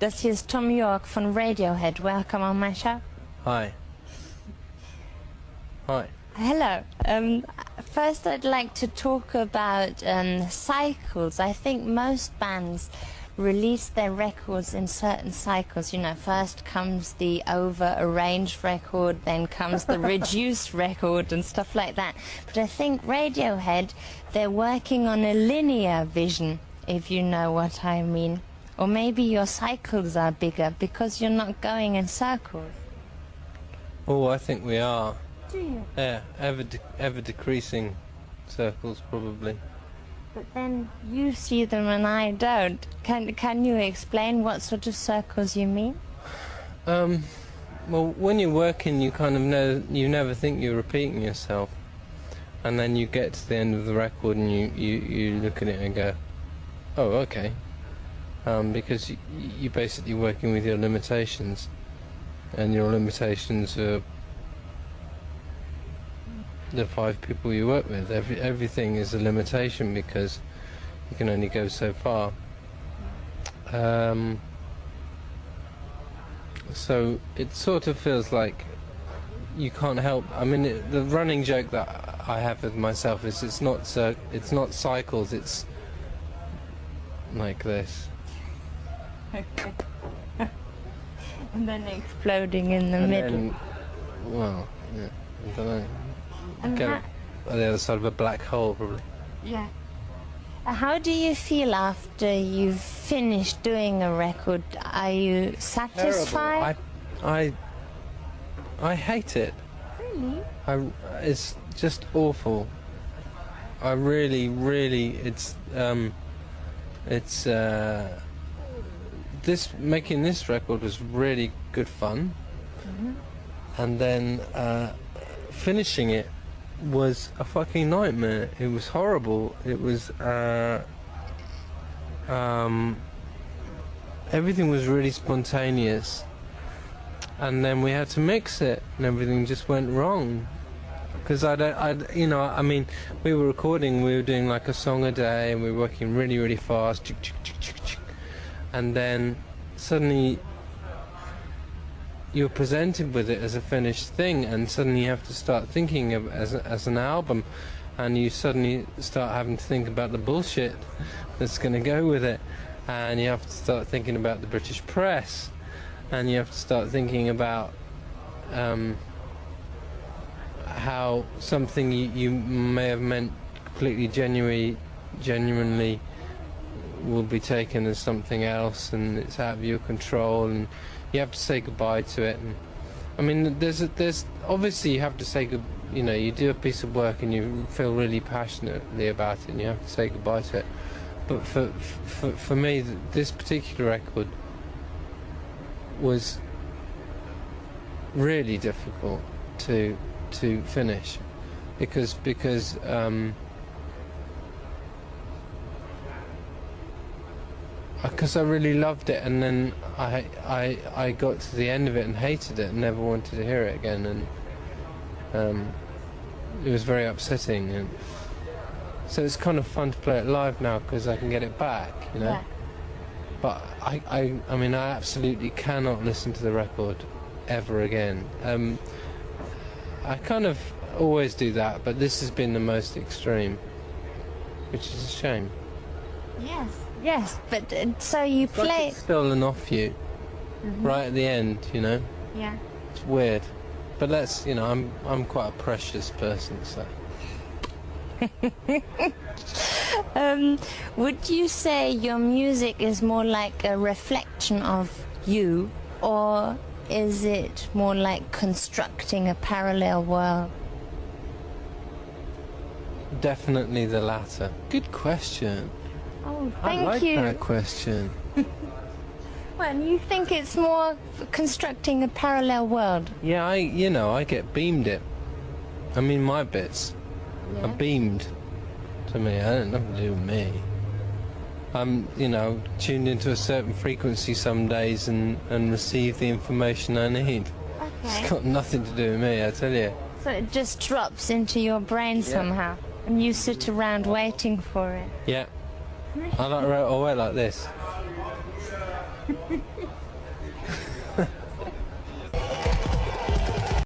Das hier ist Thom Yorke von Radiohead. Welcome on my show. Hi. Hi. Hello. First I'd like to talk about cycles. I think most bands release their records in certain cycles. You know, first comes the over-arranged record, then comes the reduced record and stuff like that. But I think Radiohead, they're working on a linear vision, if you know what I mean. Or maybe your cycles are bigger because you're not going in circles. Oh, I think we are. Do you? Yeah, ever decreasing circles, probably. But then you see them and I don't. Can you explain what sort of circles you mean? Well, when you're working, you kind of know, you never think you're repeating yourself. And then you get to the end of the record and you look at it and go, oh, okay. Because you're basically working with your limitations. And your limitations are the 5 people you work with. Everything is a limitation because you can only go so far. So it sort of feels like you can't help. I mean, the running joke that I have with myself is it's not cycles. It's like this. Okay. And then exploding in the middle. Then, well, yeah, I don't know. And Go on the other side of a black hole, probably. yeah. How do you feel after you've finished doing a record? Are you satisfied? Terrible. I hate it. Really? It's just awful. I really, making this record was really good fun. Mm-hmm. And then finishing it was a fucking nightmare. It was horrible. It was everything was really spontaneous, and then we had to mix it and everything just went wrong because I mean, we were recording, we were doing like a song a day and we were working really fast, and then suddenly you're presented with it as a finished thing, and suddenly you have to start thinking of as an album, and you suddenly start having to think about the bullshit that's going to go with it, and you have to start thinking about the British press, and you have to start thinking about how something you may have meant completely genuinely will be taken as something else, and it's out of your control, and you have to say goodbye to it. And I mean, there's obviously you have to say good. You know, you do a piece of work and you feel really passionately about it, and you have to say goodbye to it. But for me, this particular record was really difficult to finish because I really loved it, and then I got to the end of it and hated it and never wanted to hear it again, and it was very upsetting. And so it's kind of fun to play it live now because I can get it back, you know. Yeah. But I mean, I absolutely cannot listen to the record ever again. I kind of always do that, but this has been the most extreme, which is a shame. Yes, but so you it's play... like it's stolen off you, right at the end, you know? Yeah. It's weird. But that's, you know, I'm quite a precious person, so... Would you say your music is more like a reflection of you, or is it more like constructing a parallel world? Definitely the latter. Good question. Oh, thank you. I like that question. Well, you think it's more constructing a parallel world? Yeah, I get beamed it. I mean, my bits are beamed to me. I don't have nothing to do with me. I'm, tuned into a certain frequency some days and receive the information I need. Okay. It's got nothing to do with me, I tell you. So it just drops into your brain somehow, and you sit around waiting for it. Yeah. I wait like this.